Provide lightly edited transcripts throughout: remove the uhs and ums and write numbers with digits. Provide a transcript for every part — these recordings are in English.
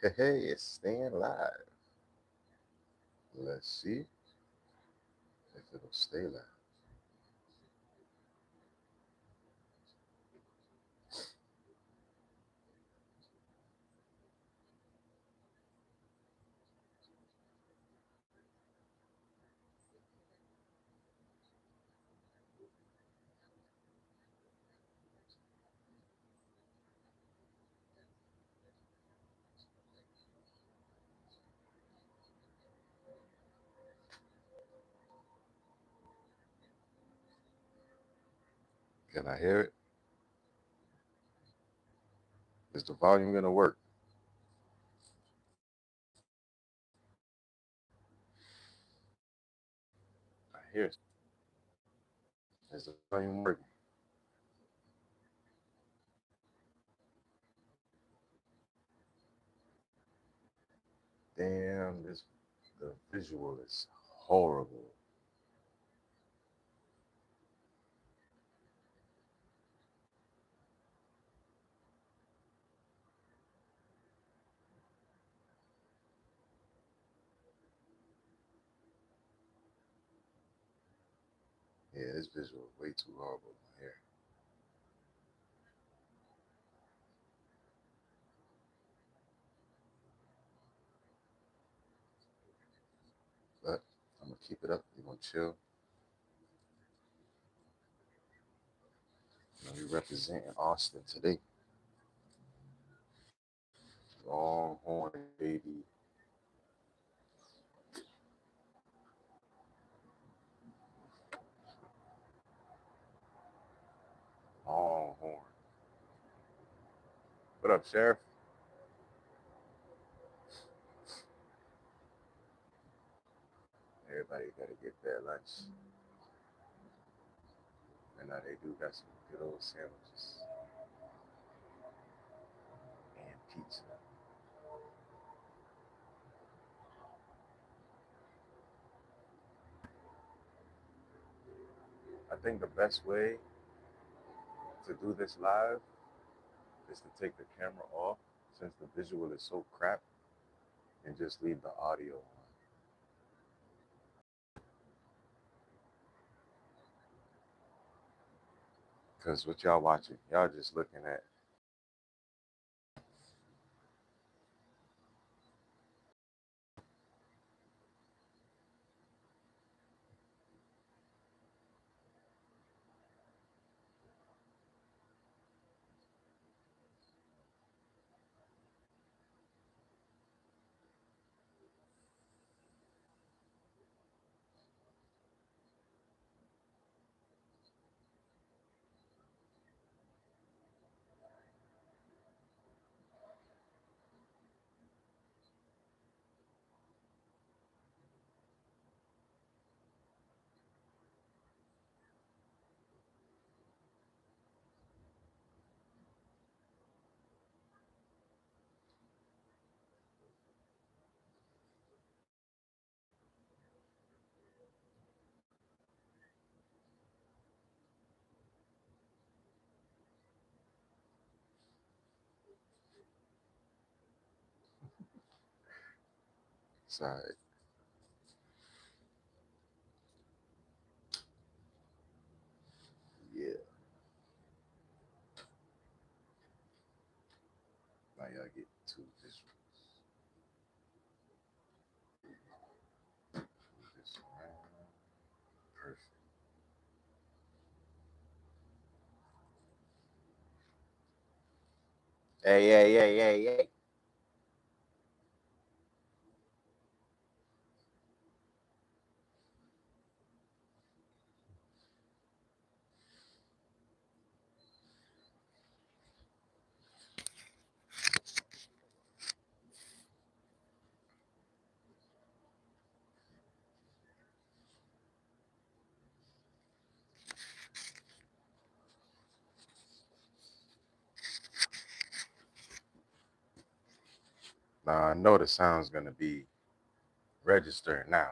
Hey, it's staying live. Let's see if it'll stay live. Can I hear it? Is the volume gonna work? I hear it. Is the volume working? Damn, this the visual is horrible. Yeah, this visual is way too horrible here. But I'm gonna keep it up. We're gonna chill. We representing Austin today. Longhorn baby. Longhorn. What up, Sheriff? Everybody gotta get their lunch. And now they do got some good old sandwiches and pizza. I think the best way to do this live is to take the camera off since the visual is so crap and just leave the audio on. Because what y'all watching, y'all just looking at. Side. Yeah. Now y'all get two visuals. Move this around. Perfect. Hey, hey, hey, hey, hey. Now I know the sound's gonna be registered now.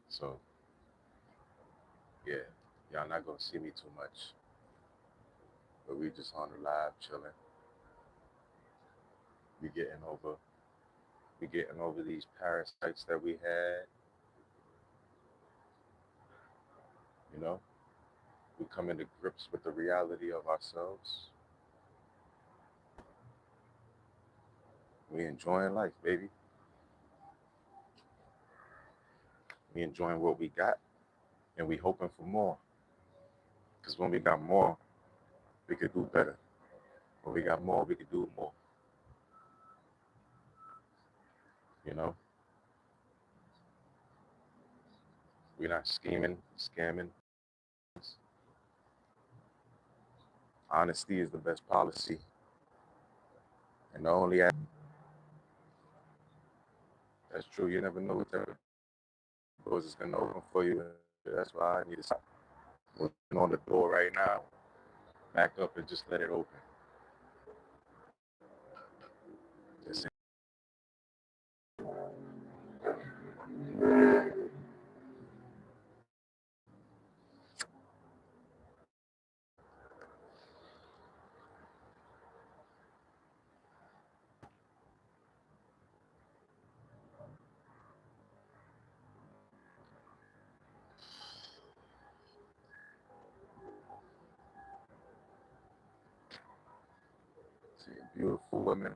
So yeah, y'all not gonna see me too much. But we just on the live chilling. We getting over. We getting over these parasites that we had, you know. We come into grips with the reality of ourselves. We enjoying life, baby. We enjoying what we got, and we hoping for more. Because when we got more, we could do better. When we got more, we could do more. You know, we're not scheming, scamming. Honesty is the best policy, and the only that's true. You never know what type of doors is gonna open for you. That's why I need to stop. Working on the door right now. Back up and just let it open. Just see beautiful women,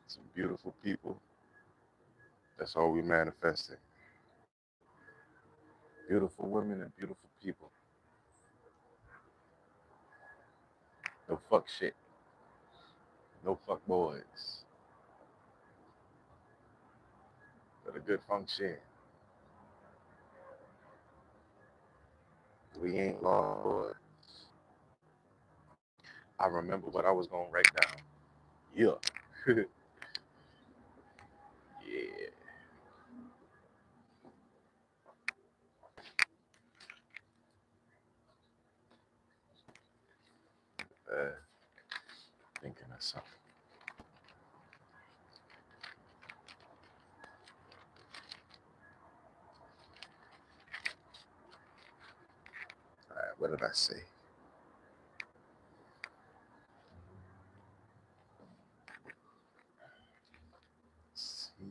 some beautiful people. That's all we manifesting. Beautiful women and beautiful people. No fuck shit. No fuck boys. But a good function. We ain't lost. I remember what I was gonna write down. Yeah. Yeah. Uh, thinking of something. All right, what did I say? See,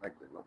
like the little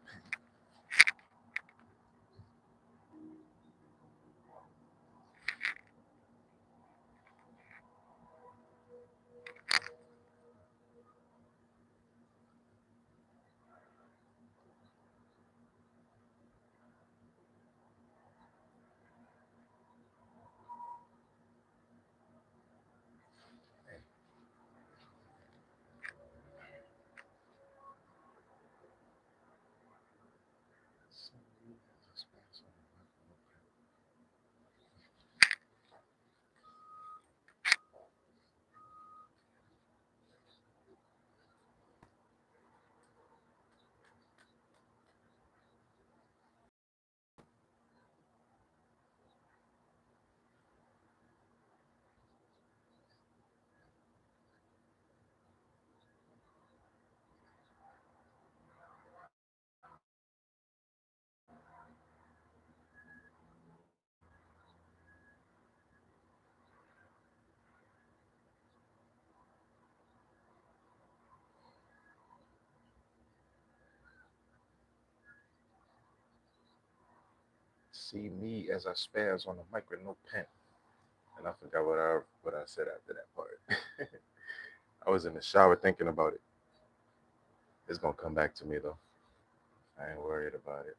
see me as I spaz on the mic with no pen. And I forgot what I said after that part. I was in the shower thinking about it. It's gonna come back to me though. I ain't worried about it.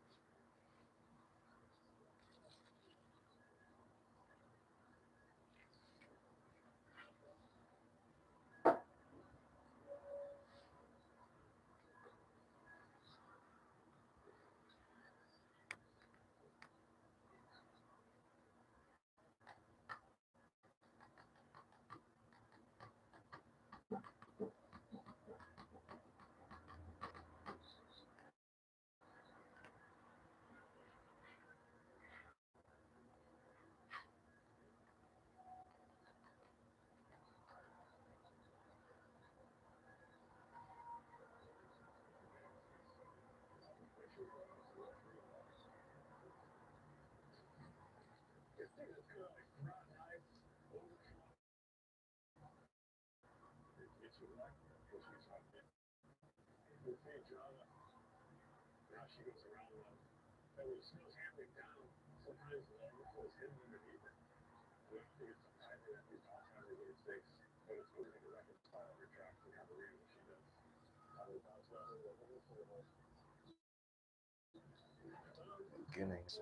Beginnings.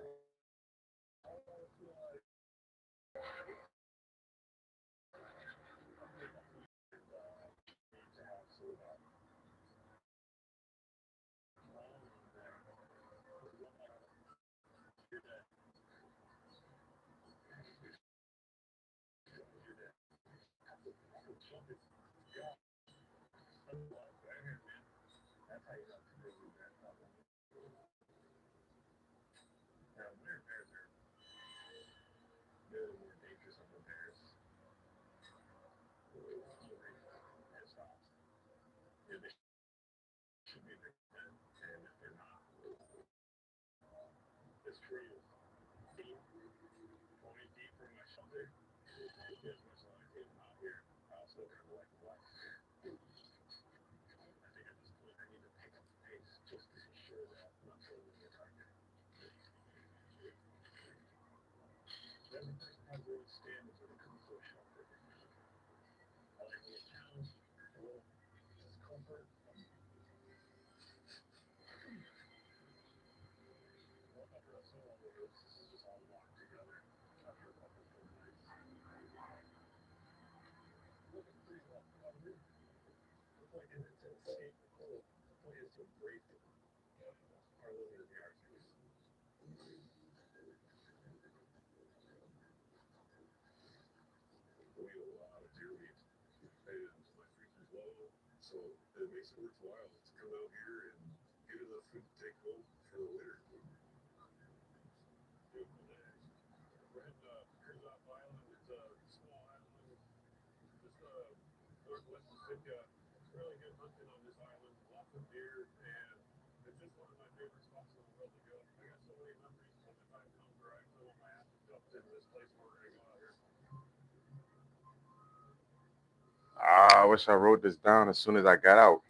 I wish I wrote this down as soon as I got out.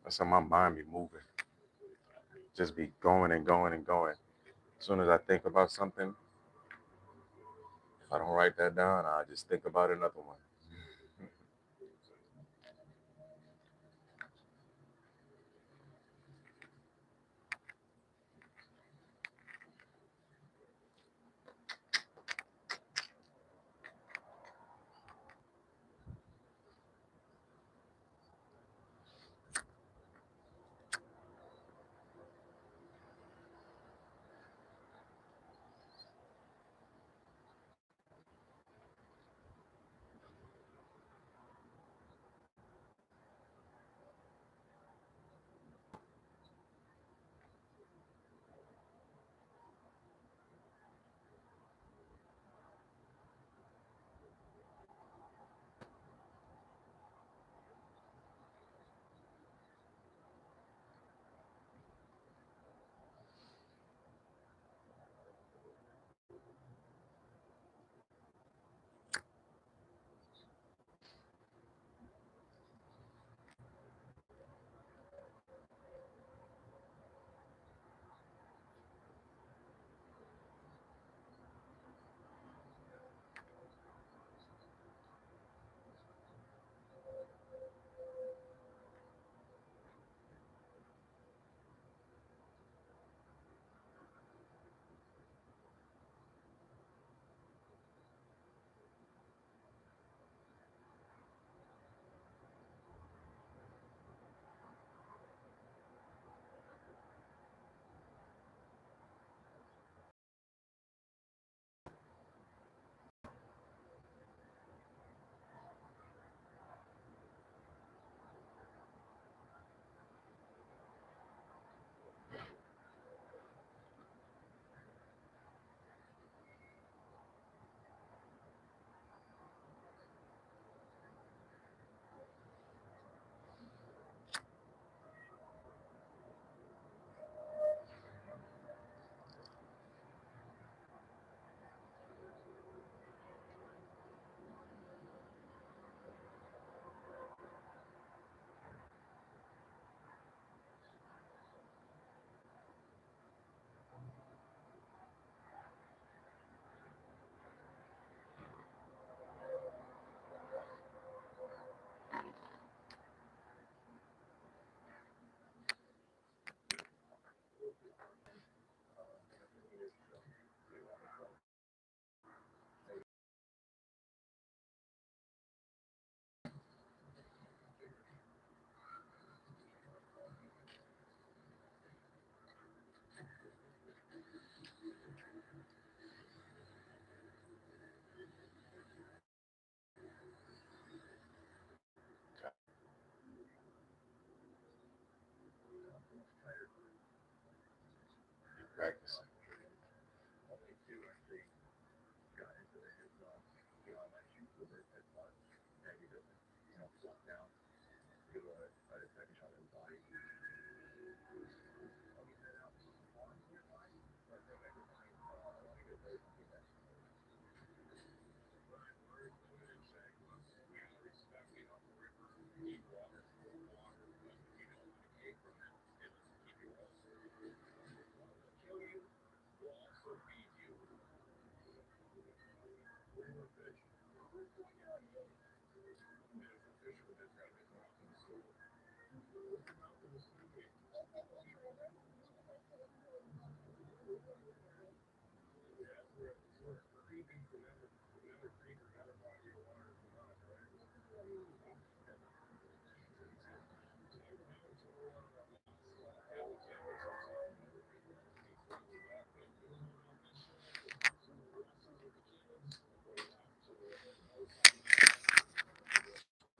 That's how my mind be moving. Just be going and going and going. As soon as I think about something, if I don't write that down, I just think about another one.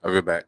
I'll be back.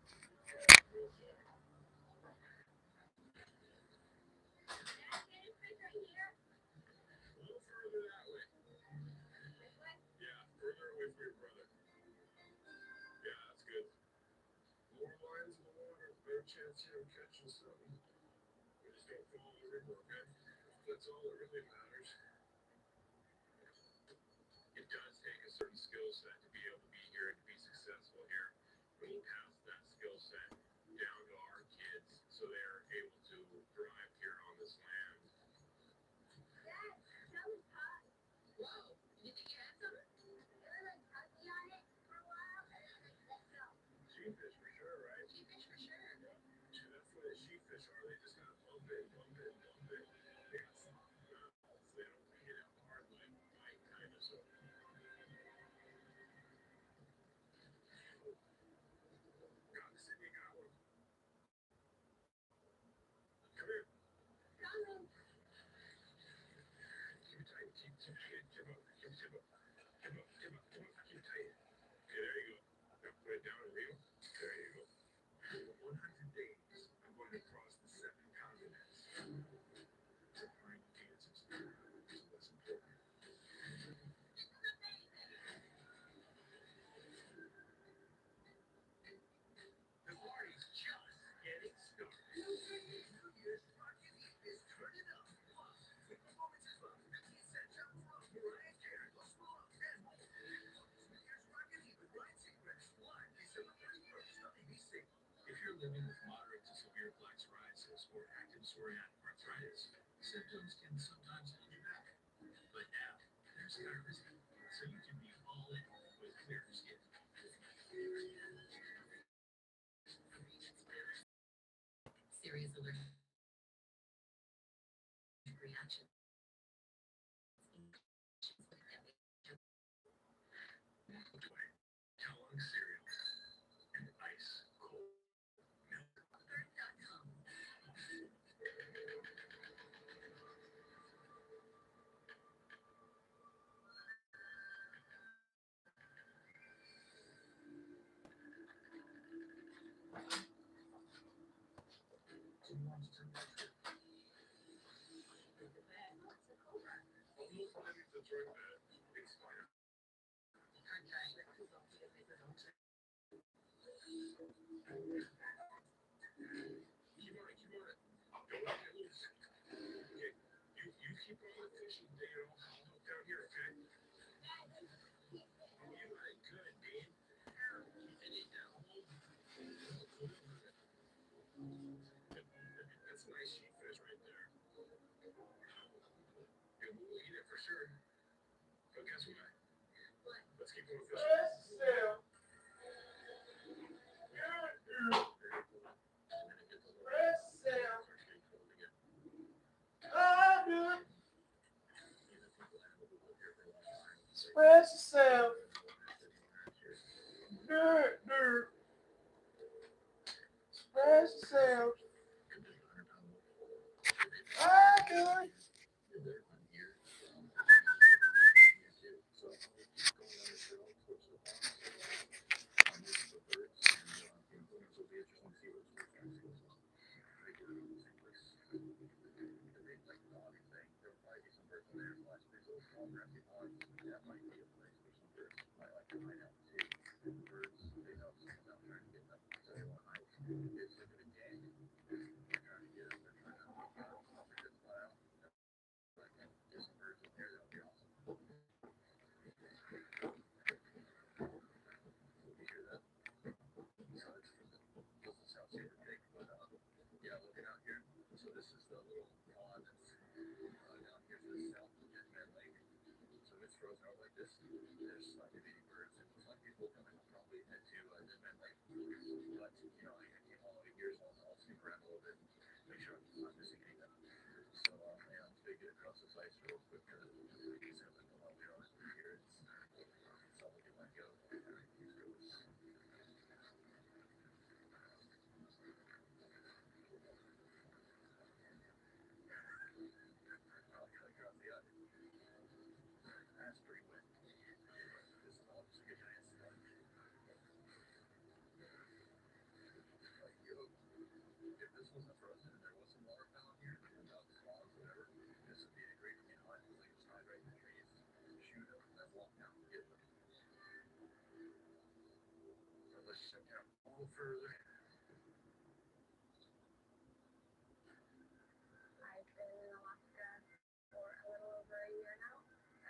Express yourself. Express yourself. I do it.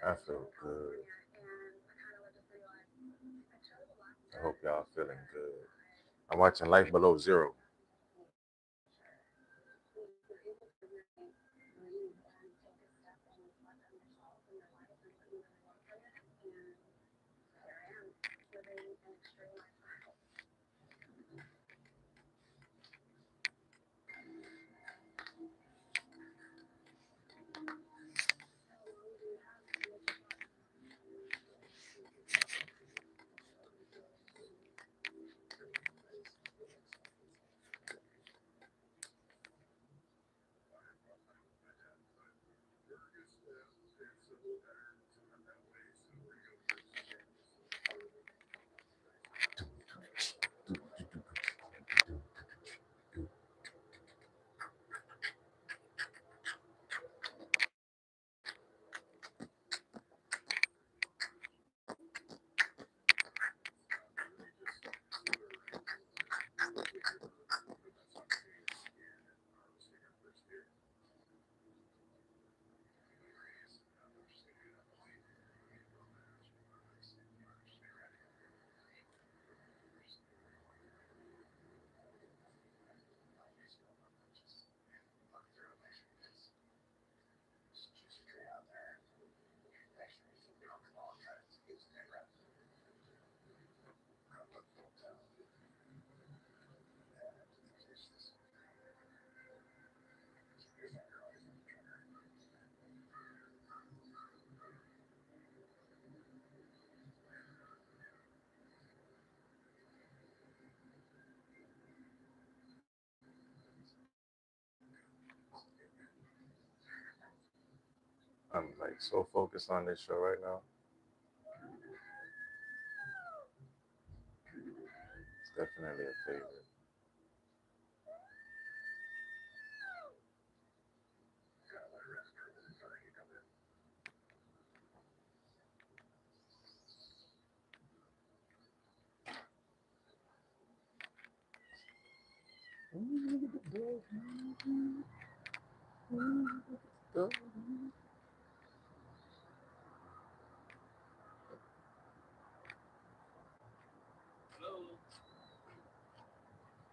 I feel good. I hope y'all feeling good. I'm watching Life Below Zero. I'm like so focused on this show right now. It's definitely a favorite.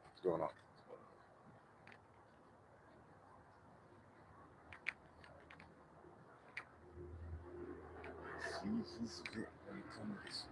What's going on? See, he's fit when it comes.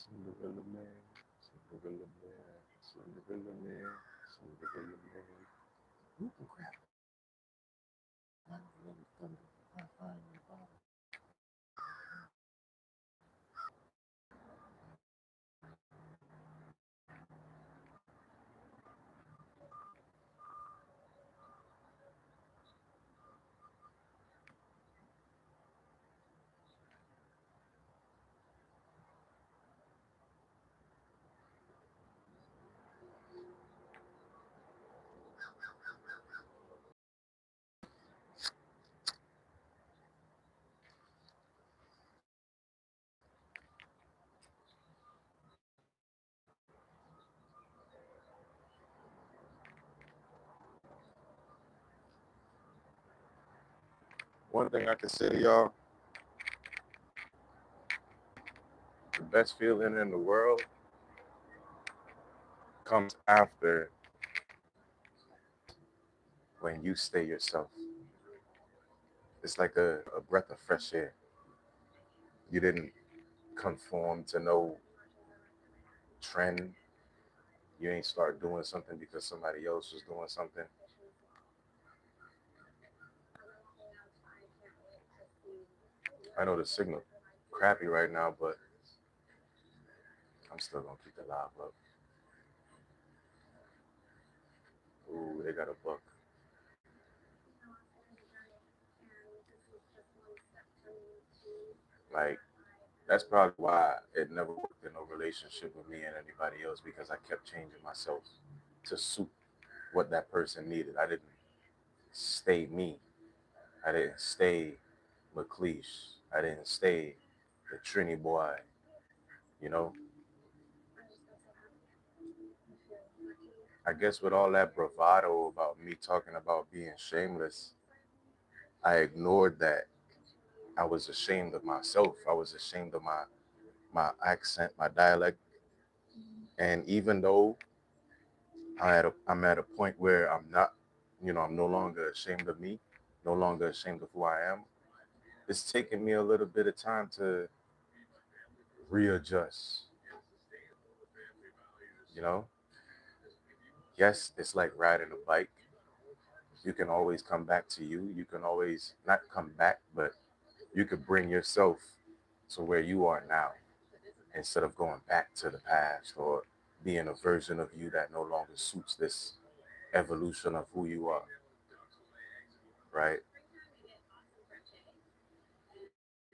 Cinderella man, Cinderella man, Cinderella man, Cinderella man. Who can grab lightning and thunder? I find the bottle. One thing I can say to y'all, the best feeling in the world comes after when you stay yourself. It's like a breath of fresh air. You didn't conform to no trend. You ain't start doing something because somebody else was doing something. I know the signal crappy right now, but I'm still gonna keep the live up. Ooh, they got a buck. Like that's probably why it never worked in no relationship with me and anybody else because I kept changing myself to suit what that person needed. I didn't stay me. I didn't stay McLeish. I didn't stay the Trini boy. You know, I guess with all that bravado about me talking about being shameless, I ignored that. I was ashamed of myself. I was ashamed of my accent, my dialect. And even though I'm at a point where I'm not, I'm no longer ashamed of me, no longer ashamed of who I am. It's taken me a little bit of time to readjust. You know, yes, it's like riding a bike. You can always come back to you. You can always not come back, but you could bring yourself to where you are now instead of going back to the past or being a version of you that no longer suits this evolution of who you are, right?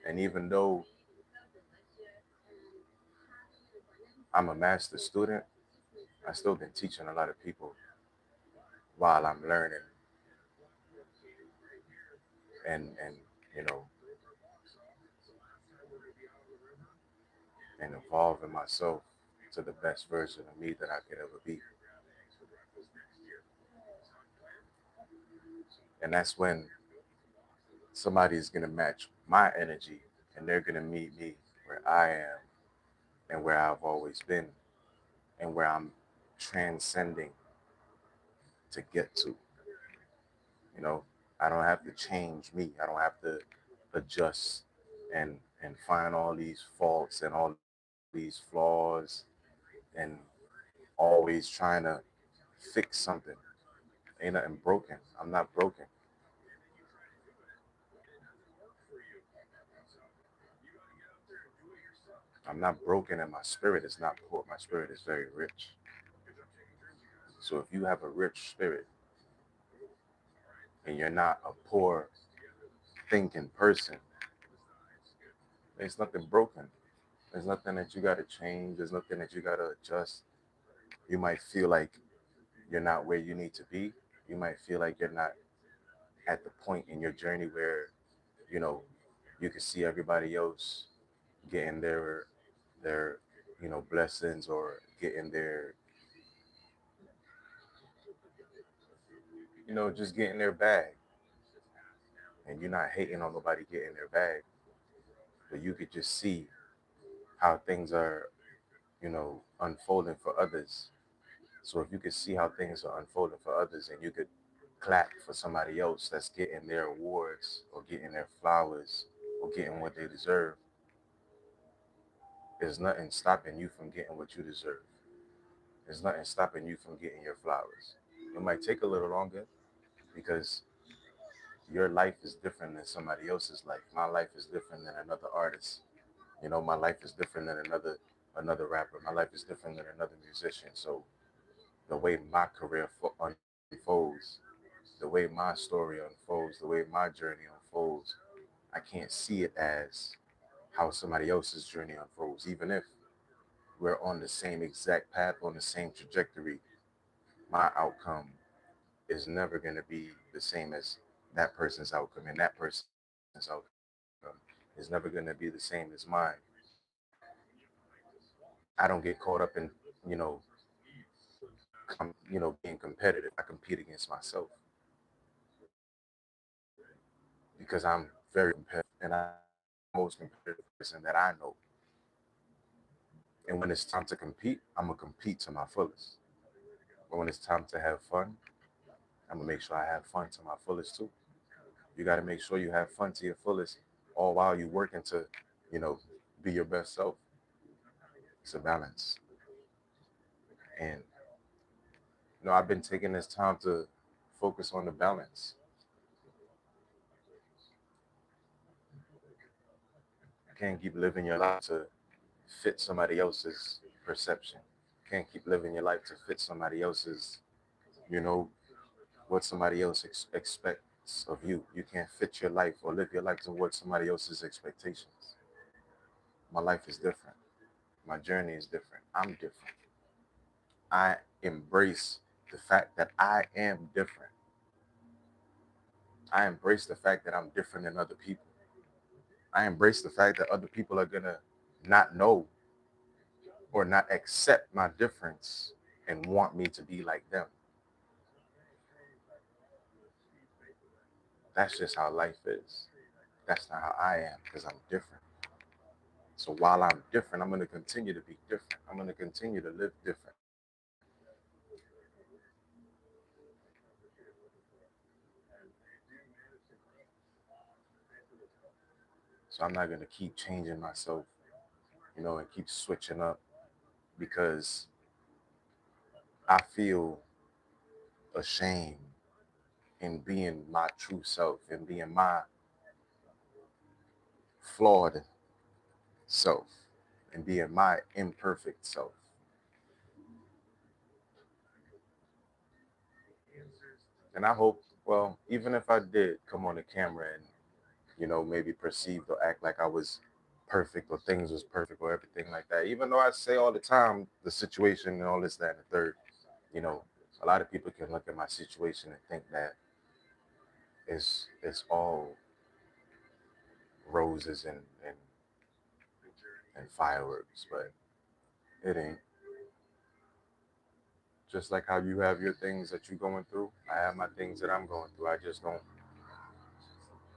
And even though I'm a master student, I still been teaching a lot of people while I'm learning and you know and evolving myself to the best version of me that I could ever be. And that's when somebody's gonna match my energy and they're gonna meet me where I am and where I've always been and where I'm transcending to get to. You know, I don't have to change me. I don't have to adjust and find all these faults and all these flaws and always trying to fix something. Ain't nothing broken. I'm not broken. I'm not broken and my spirit is not poor. My spirit is very rich. So if you have a rich spirit and you're not a poor thinking person, there's nothing broken. There's nothing that you got to change. There's nothing that you got to adjust. You might feel like you're not where you need to be. You might feel like you're not at the point in your journey where, you know, you can see everybody else getting their blessings or getting their just getting their bag, and you're not hating on nobody getting their bag, but you could just see how things are unfolding for others. So if you could see how things are unfolding for others and you could clap for somebody else that's getting their awards or getting their flowers or getting what they deserve, There's nothing stopping you from getting what you deserve. There's nothing stopping you from getting your flowers. It might take a little longer because your life is different than somebody else's life. My life is different than another artist. My life is different than another rapper. My life is different than another musician. So the way my career unfolds, the way my story unfolds, the way my journey unfolds, I can't see it as how somebody else's journey unfolds. Even if we're on the same exact path, on the same trajectory, my outcome is never going to be the same as that person's outcome, and that person's outcome is never going to be the same as mine. I don't get caught up in, you know, being competitive. I compete against myself because I'm very competitive, and I'm the most competitive person that I know. And when it's time to compete, I'm gonna compete to my fullest. But when it's time to have fun, I'm gonna make sure I have fun to my fullest too. You got to make sure you have fun to your fullest, all while you working to, you know, be your best self. It's a balance, and I've been taking this time to focus on the balance. You can't keep living your life to fit somebody else's perception. You can't keep living your life to fit somebody else's, you know, what somebody else expects of you. You can't fit your life or live your life to what somebody else's expectations. My life is different. My journey is different. I'm different. I embrace the fact that I am different. I embrace the fact that I'm different than other people. I embrace the fact that other people are going to not know or not accept my difference and want me to be like them. That's just how life is. That's not how I am because I'm different. So while I'm different, I'm going to continue to be different. I'm going to continue to live different. So I'm not going to keep changing myself, and keep switching up because I feel ashamed in being my true self and being my flawed self and being my imperfect self. And I hope, well, even if I did come on the camera and, maybe perceived or act like I was perfect or things was perfect or everything like that, even though I say all the time the situation and all this, that, and the third, you know, a lot of people can look at my situation and think that it's all roses and fireworks, but it ain't. Just like how you have your things that you're going through, I have my things that I'm going through. I just don't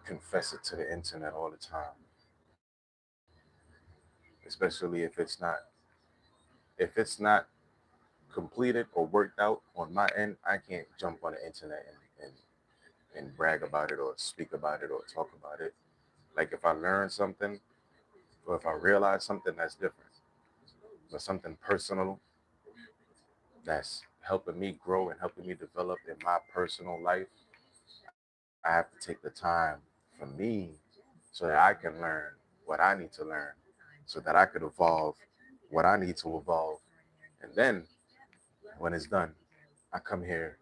confess it to the internet all the time, especially if it's not completed or worked out on my end. I can't jump on the internet and brag about it or speak about it or talk about it. Like if I learn something or if I realize something, that's different. But something personal that's helping me grow and helping me develop in my personal life, I have to take the time for me so that I can learn what I need to learn, so that I could evolve what I need to evolve. And then when it's done, I come here,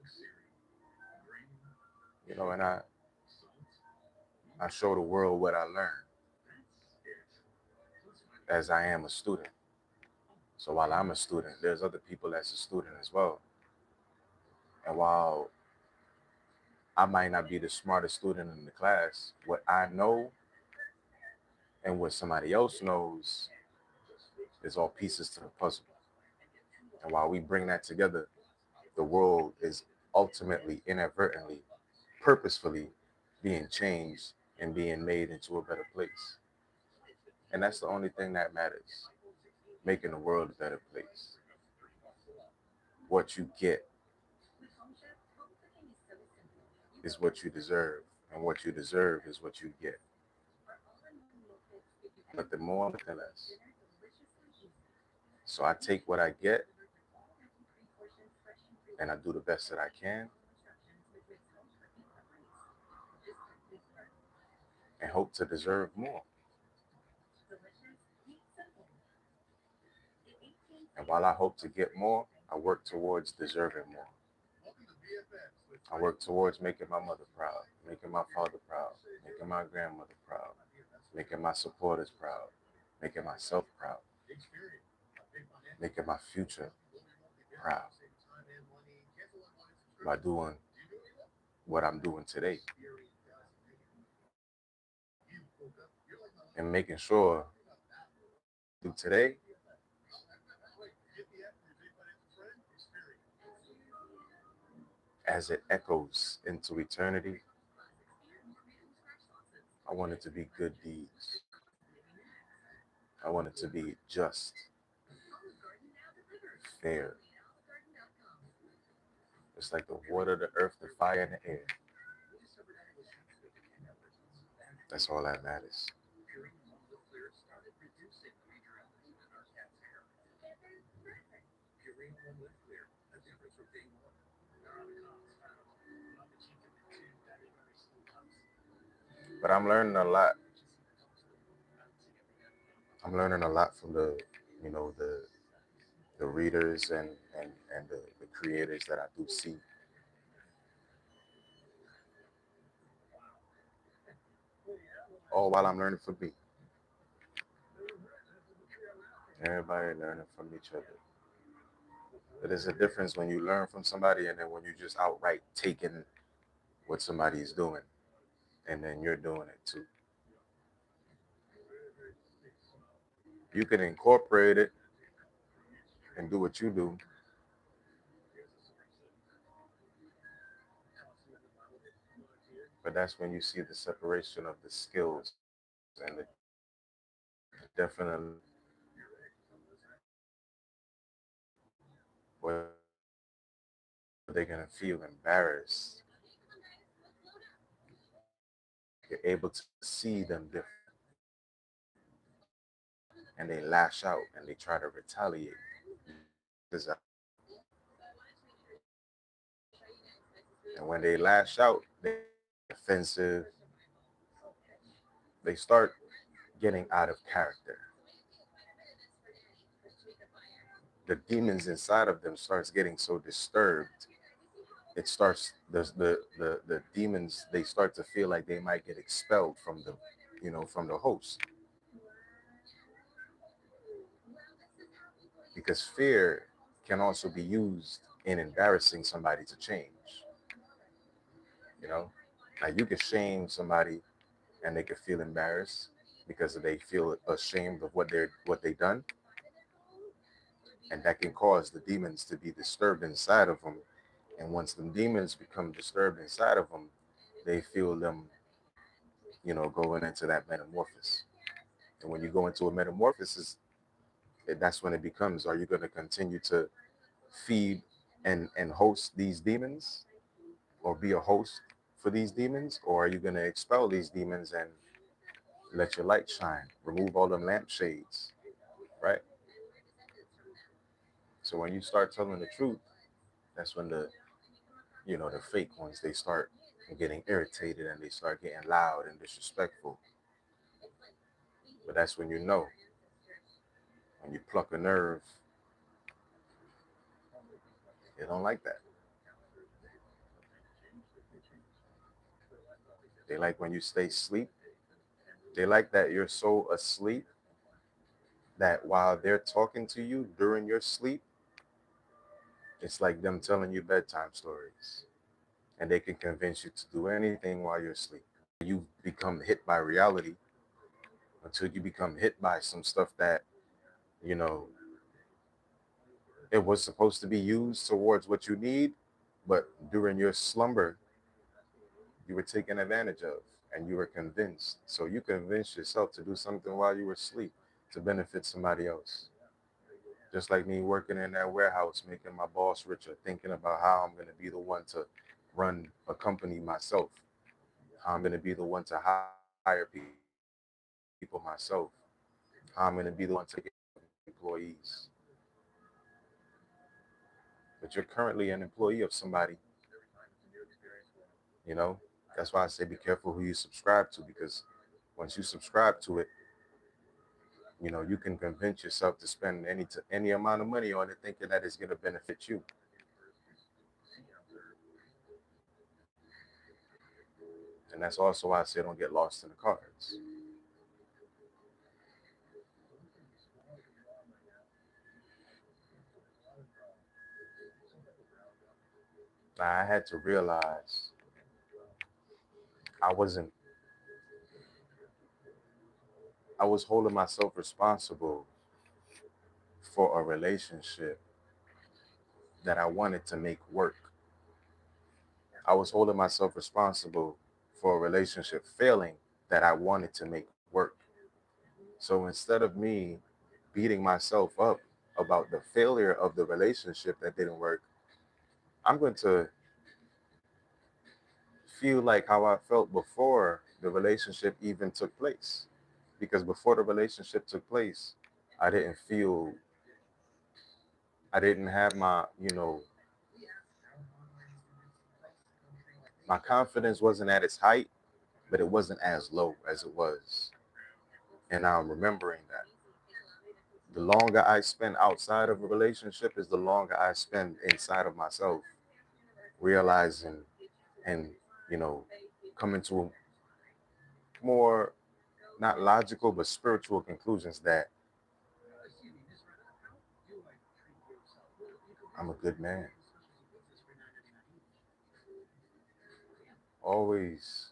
and I show the world what I learned as I am a student. So while I'm a student, there's other people that's a student as well. And while I might not be the smartest student in the class, what I know and what somebody else knows is all pieces to the puzzle. And while we bring that together, the world is ultimately, inadvertently, purposefully being changed and being made into a better place. And that's the only thing that matters, making the world a better place. What you get is what you deserve, and what you deserve is what you get. Nothing more, nothing less. So I take what I get and I do the best that I can and hope to deserve more. And while I hope to get more, I work towards deserving more. I work towards making my mother proud, making my father proud, making my grandmother proud, making my supporters proud, making myself proud, making my future proud by doing what I'm doing today and making sure through today as it echoes into eternity. I want it to be good deeds. I want it to be just, fair. It's like the water, the earth, the fire, and the air. That's all that matters. But I'm learning a lot. I'm learning a lot from you know, the readers and the creators that I do see, all while I'm learning from me. Everybody learning from each other. But there's a difference when you learn from somebody and then when you just outright taking what somebody is doing and then you're doing it too. You can incorporate it and do what you do, but that's when you see the separation of the skills and definitely where they're gonna feel embarrassed. You're able to see them different and they lash out and they try to retaliate. And when they lash out, they're offensive, they start getting out of character. The demons inside of them starts getting so disturbed. It starts the demons, they start to feel like they might get expelled from the, from the host, because fear can also be used in embarrassing somebody to change. You know, like you can shame somebody and they can feel embarrassed because they feel ashamed of what they done, and that can cause the demons to be disturbed inside of them. And once the demons become disturbed inside of them, they feel them, going into that metamorphosis. And when you go into a metamorphosis, that's when it becomes: are you going to continue to feed and host these demons, or be a host for these demons, or are you going to expel these demons and let your light shine, remove all them lampshades, right? So when you start telling the truth, that's when the fake ones, they start getting irritated and they start getting loud and disrespectful. But that's when when you pluck a nerve, they don't like that. They like when you stay asleep. They like that you're so asleep that while they're talking to you during your sleep, it's like them telling you bedtime stories. And they can convince you to do anything while you're asleep. You become hit by reality until you become hit by some stuff that, you know, it was supposed to be used towards what you need, but during your slumber, you were taken advantage of and you were convinced. So you convinced yourself to do something while you were asleep to benefit somebody else. Just like me working in that warehouse, making my boss richer, thinking about how I'm going to be the one to run a company myself, how I'm going to be the one to hire people myself, how I'm going to be the one to get employees. but you're currently an employee of somebody, you know. That's why I say be careful who you subscribe to, because once you subscribe to it, you can convince yourself to spend any amount of money on it, thinking that it's going to benefit you. And that's also why I say don't get lost in the cards. Now, I had to realize I wasn't, I was holding myself responsible for a relationship that I wanted to make work. I was holding myself responsible for a relationship failing that I wanted to make work. So instead of me beating myself up about the failure of the relationship that didn't work, I'm going to feel like how I felt before the relationship even took place. Because before the relationship took place, I didn't feel, I didn't have my confidence wasn't at its height, but it wasn't as low as it was. And I'm remembering that the longer I spend outside of a relationship is the longer I spend inside of myself, realizing and, you know, coming to more, not logical, but spiritual conclusions that I'm a good man. Always,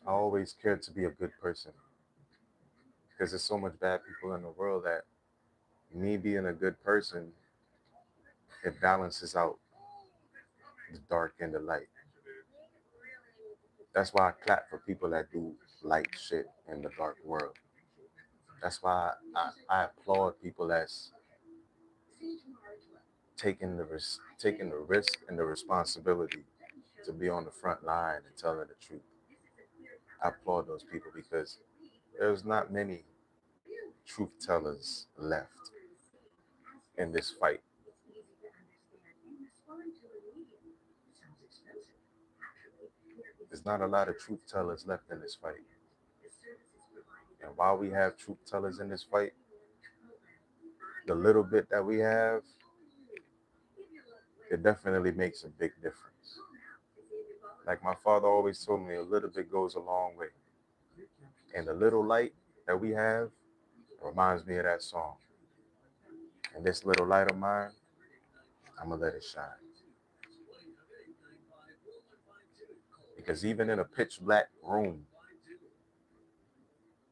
I always cared to be a good person, because there's so much bad people in the world that me being a good person, it balances out the dark and the light. That's why I clap for people that do light shit in the dark world. That's why I applaud people that's taking the risk and the responsibility to be on the front line and telling the truth. I applaud those people because there's not many truth tellers left in this fight. There's not a lot of truth tellers left in this fight. And while we have truth tellers in this fight, the little bit that we have, it definitely makes a big difference. Like my father always told me, a little bit goes a long way. And the little light that we have reminds me of that song. And this little light of mine, I'm gonna let it shine. Because even in a pitch black room,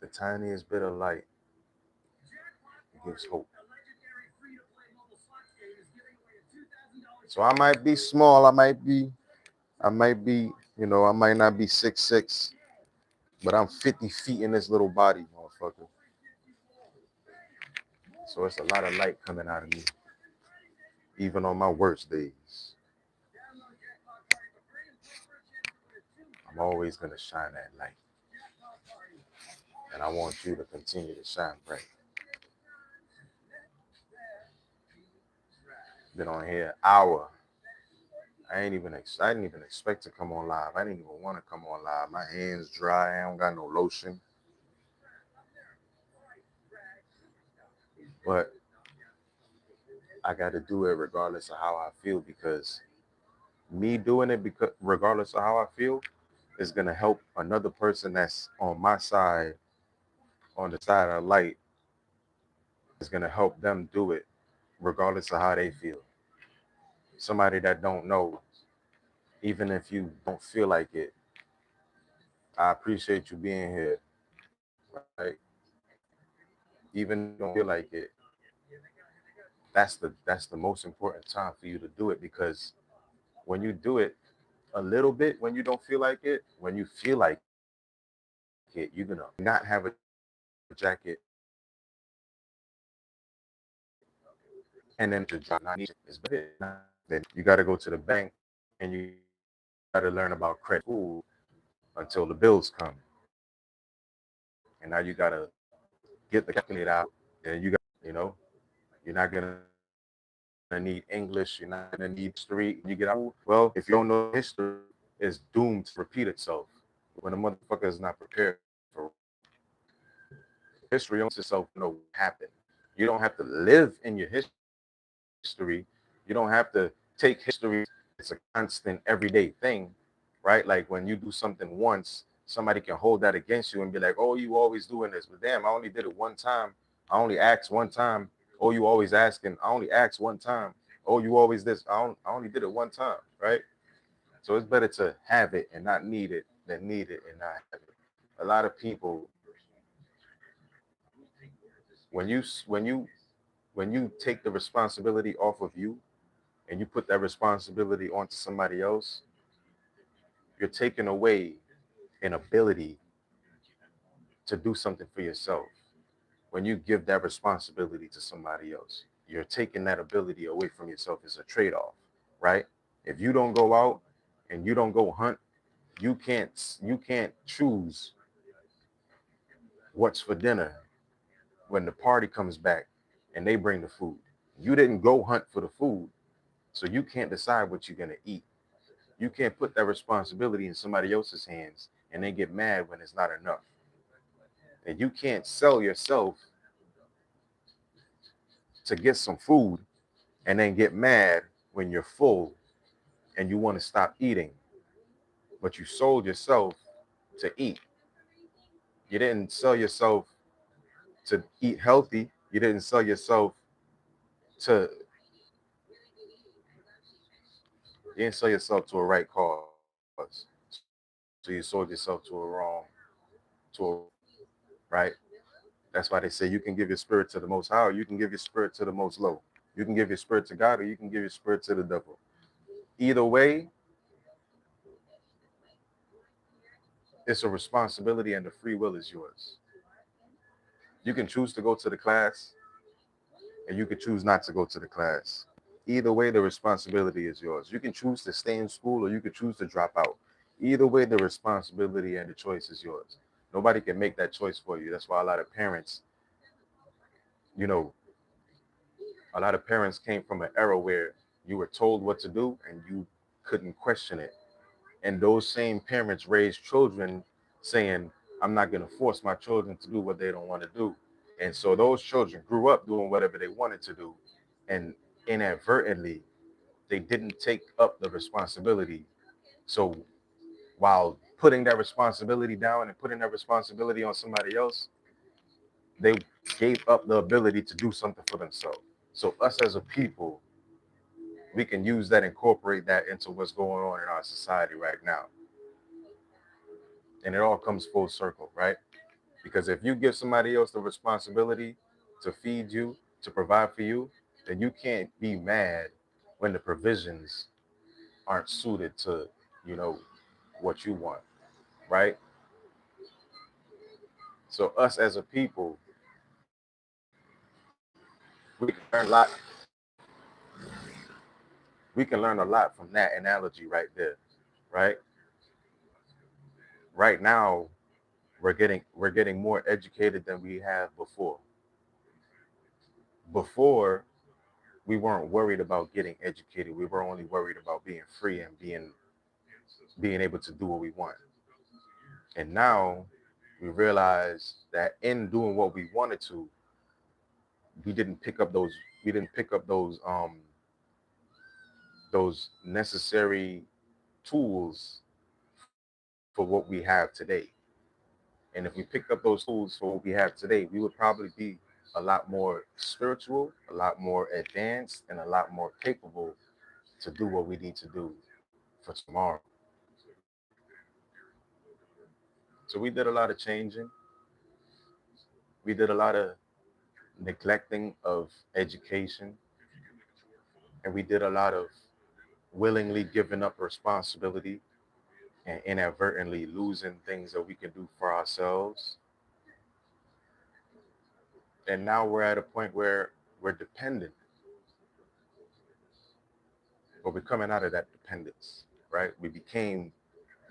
the tiniest bit of light gives hope. So I might be small, I might not be 6'6", but I'm 50 feet in this little body, motherfucker. So it's a lot of light coming out of me, even on my worst days. I'm always gonna shine that light. And I want you to continue to shine bright. Been on here an hour. I didn't even expect to come on live. I didn't even want to come on live. My hands dry. I don't got no lotion. But I got to do it regardless of how I feel, because me doing it, because regardless of how I feel, is gonna help another person that's on my side, on the side of light. Is gonna help them do it regardless of how they feel. Somebody that don't know, even if you don't feel like it, I appreciate you being here, right? Even if you don't feel like it, that's the most important time for you to do it, because when you do it a little bit, when you don't feel like it, when you feel like it, you're gonna not have a jacket, and then to drop not need it is better. Then you got to go to the bank and you got to learn about credit school until the bills come, and now you got to get the calculator out, and you got, you're not gonna gonna need English. You're not gonna need history. When you get out, well, if you don't know history, it's doomed to repeat itself. When a motherfucker is not prepared for history, owns itself. Know what happened. You don't have to live in your history. You don't have to take history. It's a constant everyday thing, right? Like when you do something once, somebody can hold that against you and be like, "Oh, you always doing this," but damn, I only did it one time. I only asked one time. Oh, you always asking. I only asked one time. Oh, you always this. I only did it one time, right? So it's better to have it and not need it than need it and not have it. A lot of people, when you when you when you take the responsibility off of you and you put that responsibility onto somebody else, you're taking away an ability to do something for yourself. When you give that responsibility to somebody else, you're taking that ability away from yourself. It's a trade-off, right? If you don't go out and you don't go hunt, you can't choose what's for dinner when the party comes back and they bring the food. You didn't go hunt for the food, so you can't decide what you're gonna eat. You can't put that responsibility in somebody else's hands and then get mad when it's not enough. And you can't sell yourself to get some food and then get mad when you're full and you want to stop eating, but you sold yourself to eat. You didn't sell yourself to eat healthy. You didn't sell yourself to you didn't sell yourself to a right cause. So you sold yourself to a wrong cause, right? That's why they say you can give your spirit to the most high, or you can give your spirit to the most low. You can give your spirit to God, or you can give your spirit to the devil. Either way, it's a responsibility and the free will is yours. You can choose to go to the class and you can choose not to go to the class. Either way, the responsibility is yours. You can choose to stay in school or you can choose to drop out. Either way, the responsibility and the choice is yours. Nobody can make that choice for you. That's why a lot of parents, you know, a lot of parents came from an era where you were told what to do and you couldn't question it. And those same parents raised children saying, I'm not going to force my children to do what they don't want to do. And so those children grew up doing whatever they wanted to do. And inadvertently, they didn't take up the responsibility. So while putting that responsibility down and putting that responsibility on somebody else, they gave up the ability to do something for themselves. So us as a people, we can use that, incorporate that into what's going on in our society right now. And it all comes full circle, right? Because if you give somebody else the responsibility to feed you, to provide for you, then you can't be mad when the provisions aren't suited to, you know, what you want, right? So us as a people, we can learn a lot. We can learn a lot from that analogy right there, right? Right now, we're getting more educated than we have before. Before, we weren't worried about getting educated. We were only worried about being free and being able to do what we want. And now we realize that in doing what we wanted to, we didn't pick up those we didn't pick up those necessary tools for what we have today. And if we picked up those tools for what we have today, we would probably be a lot more spiritual, a lot more advanced, and a lot more capable to do what we need to do for tomorrow. So we did a lot of changing. We did a lot of neglecting of education, and we did a lot of willingly giving up responsibility and inadvertently losing things that we can do for ourselves. And now we're at a point where we're dependent, but we're coming out of that dependence, right? We became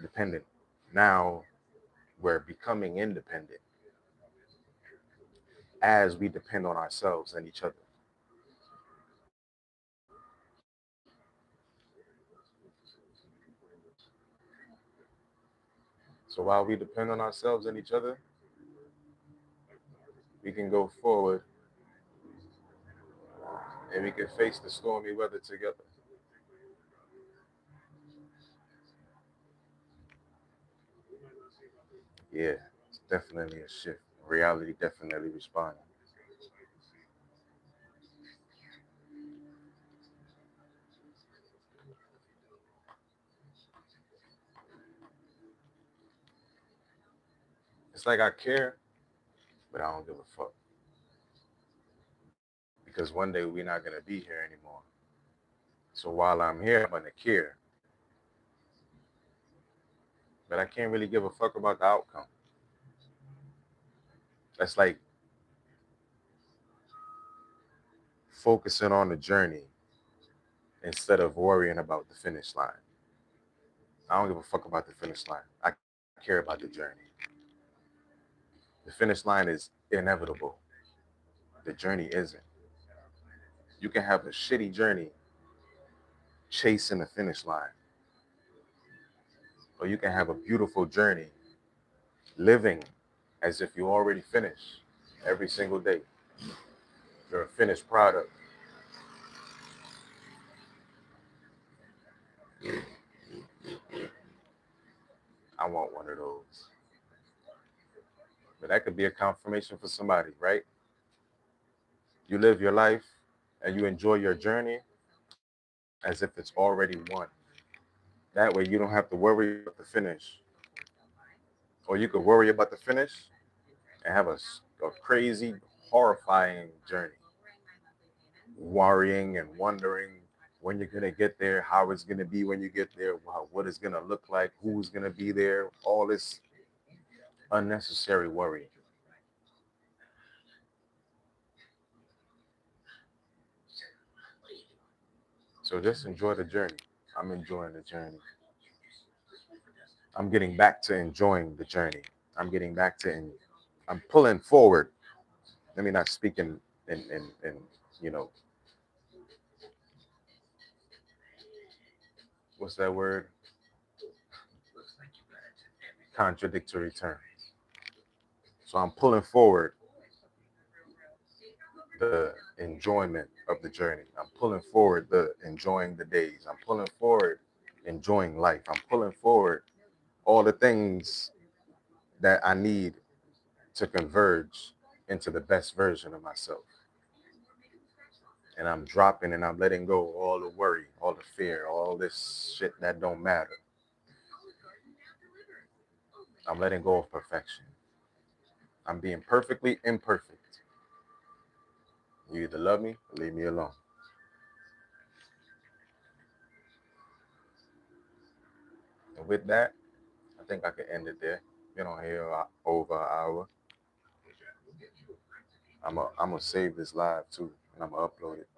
dependent. Now we're becoming independent as we depend on ourselves and each other. So while we depend on ourselves and each other, we can go forward and we can face the stormy weather together. Yeah, it's definitely a shift. Reality definitely responding. It's like I care, but I don't give a fuck. Because one day we're not going to be here anymore. So while I'm here, I'm going to care. But I can't really give a fuck about the outcome. That's like focusing on the journey instead of worrying about the finish line. I don't give a fuck about the finish line. I care about the journey. The finish line is inevitable. The journey isn't. You can have a shitty journey chasing the finish line, or you can have a beautiful journey living as if you already finished every single day. You're a finished product. I want one of those. But that could be a confirmation for somebody, right? You live your life and you enjoy your journey as if it's already won. That way you don't have to worry about the finish. Or you could worry about the finish and have a crazy, horrifying journey. Worrying and wondering when you're going to get there, how it's going to be when you get there, what it's going to look like, who's going to be there, all this unnecessary worry. So just enjoy the journey. I'm enjoying the journey. I'm getting back to enjoying the journey. I'm getting back to, I'm pulling forward. Let me not speak in you know, what's that word? Contradictory terms. So I'm pulling forward the enjoyment of the journey. I'm pulling forward the enjoying the days. I'm pulling forward enjoying life. I'm pulling forward all the things that I need to converge into the best version of myself. And I'm dropping and I'm letting go all the worry, all the fear, all this shit that don't matter. I'm letting go of perfection. I'm being perfectly imperfect. You either love me or leave me alone. And with that, I think I can end it there. Been on here over an hour. I'm gonna save this live too, and I'm gonna upload it.